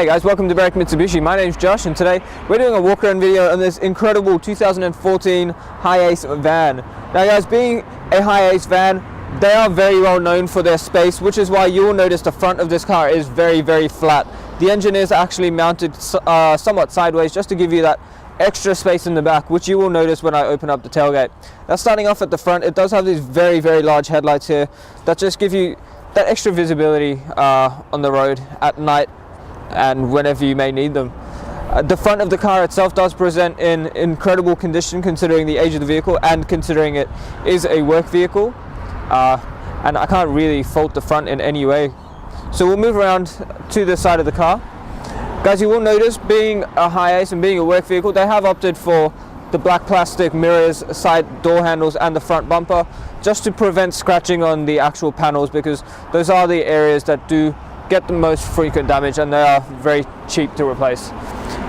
Hey guys, welcome to Barrack Mitsubishi. My name's Josh and today we're doing a walk around video on this incredible 2014 Hiace van. Now guys, being a Hiace van, they are very well known for their space, which is why you will notice the front of this car is very flat. The engine is actually mounted somewhat sideways just to give you that extra space in the back, which you will notice when I open up the tailgate. Now starting off at the front, it does have these very large headlights here that just give you that extra visibility on the road at night and whenever you may need them. The front of the car itself does present in incredible condition considering the age of the vehicle and considering it is a work vehicle, and I can't really fault the front in any way. So we'll move around to the side of the car. Guys, you will notice, being a Hiace and being a work vehicle, they have opted for the black plastic mirrors, side door handles and the front bumper just to prevent scratching on the actual panels, because those are the areas that do get the most frequent damage and they are very cheap to replace.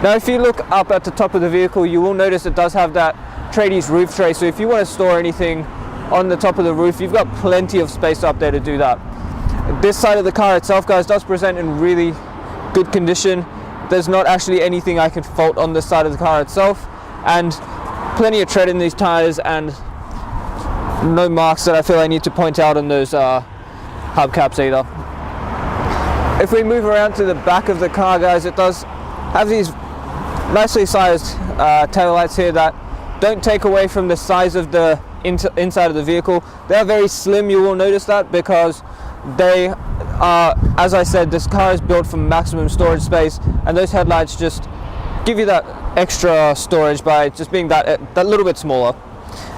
Now if you look up at the top of the vehicle, you will notice it does have that tradies roof tray, so if you want to store anything on the top of the roof, you've got plenty of space up there to do that. This side of the car itself, guys, does present in really good condition. There's not actually anything I could fault on this side of the car itself, and plenty of tread in these tires and no marks that I feel I need to point out on those hubcaps either. If we move around to the back of the car, guys, it does have these nicely sized taillights here that don't take away from the size of the inside of the vehicle. They are very slim, you will notice that, because they are, as I said, this car is built for maximum storage space, and those headlights just give you that extra storage by just being that little bit smaller.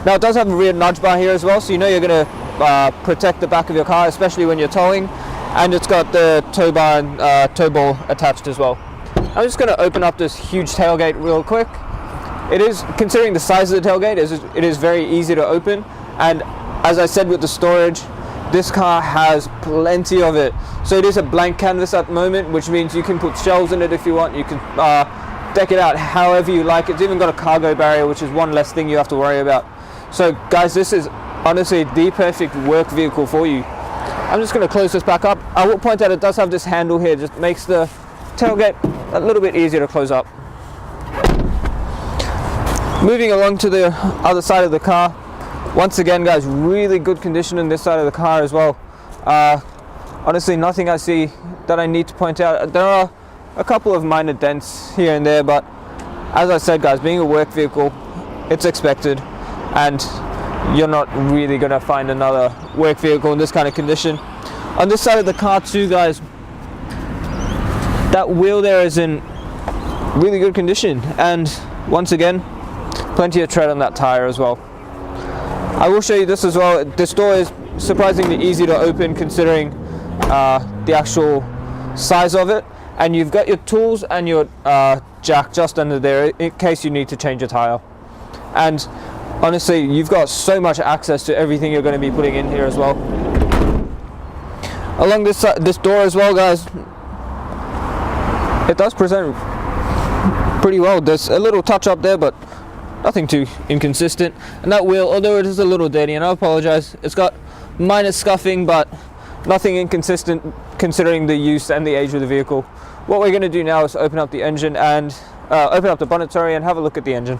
Now it does have a rear nudge bar here as well, so you know you're going to protect the back of your car, especially when you're towing. And it's got the tow bar and tow ball attached as well. I'm just going to open up this huge tailgate real quick. It is, considering the size of the tailgate, it is very easy to open, and as I said with the storage, this car has plenty of it. So it is a blank canvas at the moment, which means you can put shelves in it if you want. You can deck it out however you like. It's even got a cargo barrier, which is one less thing you have to worry about. So guys, this is honestly the perfect work vehicle for you. I'm just going to close this back up. I will point out it does have this handle here, just makes the tailgate a little bit easier to close up. Moving along to the other side of the car, once again guys, really good condition in this side of the car as well. Honestly, nothing I see that I need to point out. There are a couple of minor dents here and there, but as I said guys, being a work vehicle, it's expected, and you're not really going to find another work vehicle in this kind of condition. On this side of the car too, guys, that wheel there is in really good condition, and once again, plenty of tread on that tire as well. I will show you this as well. This door is surprisingly easy to open considering the actual size of it, and you've got your tools and your jack just under there in case you need to change a tire. And honestly, you've got so much access to everything you're going to be putting in here as well. Along this door as well, guys, it does present pretty well. There's a little touch up there, but nothing too inconsistent. And that wheel, although it is a little dirty, and I apologize, it's got minor scuffing, but nothing inconsistent considering the use and the age of the vehicle. What we're going to do now is open up the engine and open up the bonnet, sorry, and have a look at the engine.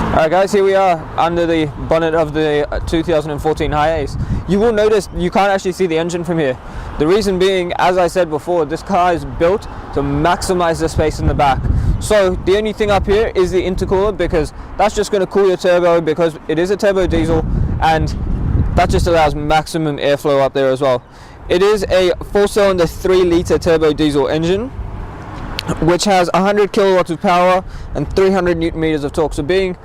Alright guys, here we are under the bonnet of the 2014 Hiace. You will notice you can't actually see the engine from here. The reason being, as I said before, this car is built to maximize the space in the back. So the only thing up here is the intercooler, because that's just going to cool your turbo, because it is a turbo diesel, and that just allows maximum airflow up there as well. It is a 4-cylinder 3-litre turbo diesel engine, which has 100 kilowatts of power and 300 newton meters of torque. So being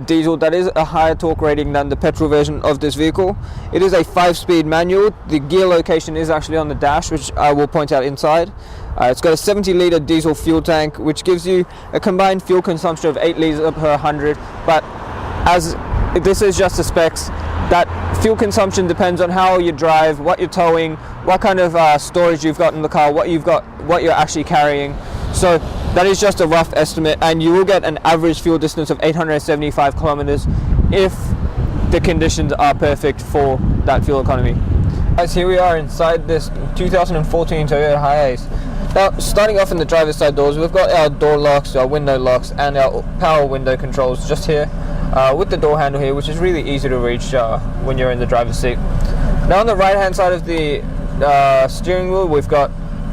diesel, that is a higher torque rating than the petrol version of this vehicle. It is a 5-speed manual. The gear location is actually on the dash, which I will point out inside. It's got a 70-litre diesel fuel tank, which gives you a combined fuel consumption of 8 litres per 100. But as this is just the specs, that fuel consumption depends on how you drive, what you're towing, what kind of storage you've got in the car, what you're actually carrying. So that is just a rough estimate, and you will get an average fuel distance of 875 kilometers if the conditions are perfect for that fuel economy. Guys, here we are inside this 2014 Toyota Hiace. Now, starting off in the driver's side doors, we've got our door locks, our window locks, and our power window controls just here, with the door handle here, which is really easy to reach when you're in the driver's seat. Now, on the right-hand side of the steering wheel, we've got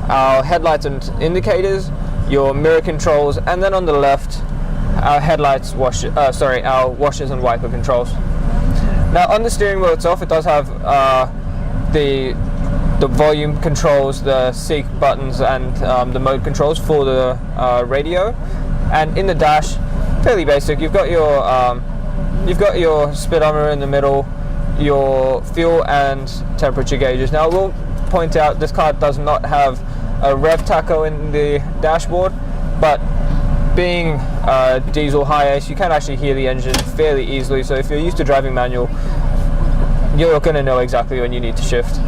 our headlights and indicators, your mirror controls, and then on the left, our headlights, our washers and wiper controls. Now, on the steering wheel itself, it does have the volume controls, the seek buttons, and the mode controls for the radio. And in the dash, fairly basic. You've got your speedometer in the middle, your fuel and temperature gauges. Now, I will point out this car does not have a rev tacho in the dashboard, but being diesel Hiace, you can actually hear the engine fairly easily. So if you're used to driving manual, you're going to know exactly when you need to shift.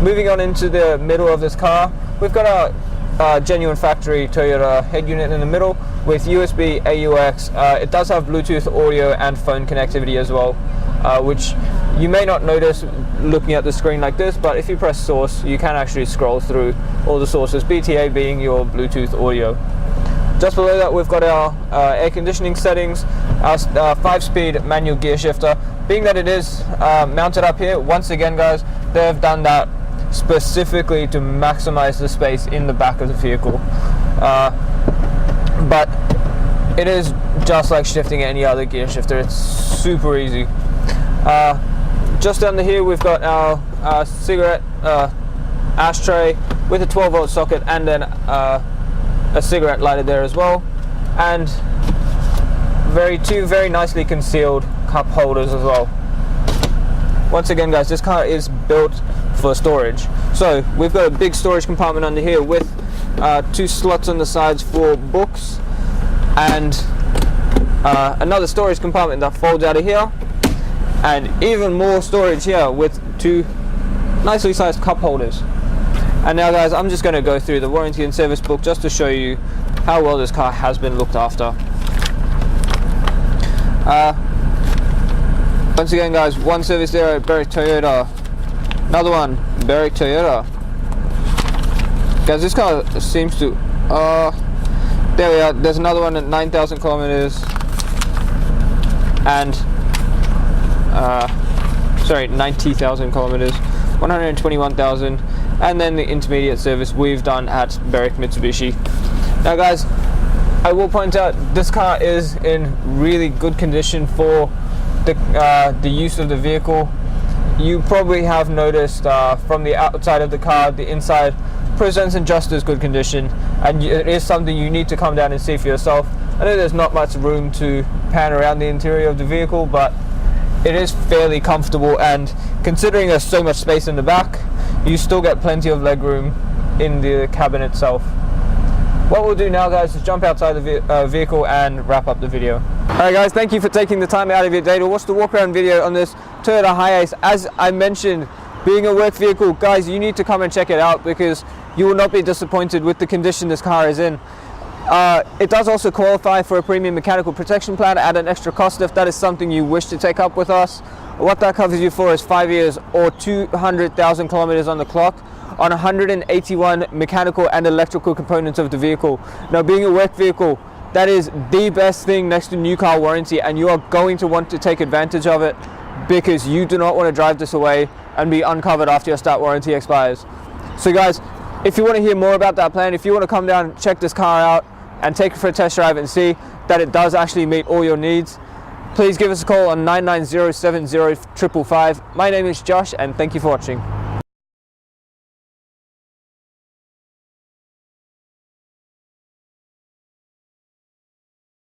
Moving on into the middle of this car, we've got our genuine factory Toyota head unit in the middle with USB, AUX. It does have Bluetooth audio and phone connectivity as well, which you may not notice looking at the screen like this, but if you press source, you can actually scroll through all the sources, BTA being your Bluetooth audio. Just below that, we've got our air conditioning settings, our 5-speed manual gear shifter. Being that it is mounted up here, once again guys, they've done that specifically to maximize the space in the back of the vehicle. But it is just like shifting any other gear shifter. It's super easy. Just under here, we've got our cigarette ashtray with a 12-volt socket, and then a cigarette lighter there as well, and two very nicely concealed cup holders as well. Once again guys, this car is built for storage. So we've got a big storage compartment under here with 2 slots on the sides for books, and another storage compartment that folds out of here, and even more storage here with 2 nicely sized cup holders. And now guys, I'm just going to go through the warranty and service book just to show you how well this car has been looked after. Once again guys, one service there at Berwick Toyota, another one, Berwick Toyota. Guys, this car seems to, there we are, there's another one at 9,000 kilometers, and, 90,000 kilometers, 121,000, and then the intermediate service we've done at Berwick Mitsubishi. Now guys, I will point out this car is in really good condition for the use of the vehicle. You probably have noticed from the outside of the car, the inside presents in just as good condition, and it is something you need to come down and see for yourself. I know there's not much room to pan around the interior of the vehicle, but it is fairly comfortable, and considering there's so much space in the back, you still get plenty of leg room in the cabin itself. What we'll do now guys is jump outside the vehicle and wrap up the video. Alright guys, thank you for taking the time out of your day to watch the walk around video on this Toyota Hiace. As I mentioned, being a work vehicle, guys, you need to come and check it out because you will not be disappointed with the condition this car is in. It does also qualify for a premium mechanical protection plan at an extra cost if that is something you wish to take up with us. What that covers you for is 5 years or 200,000 kilometers on the clock on 181 mechanical and electrical components of the vehicle. Now, being a work vehicle, that is the best thing next to new car warranty, and you are going to want to take advantage of it because you do not want to drive this away and be uncovered after your start warranty expires. So guys, if you want to hear more about that plan, if you want to come down and check this car out and take it for a test drive and see that it does actually meet all your needs, please give us a call on 990-70-555. My name is Josh, and thank you for watching.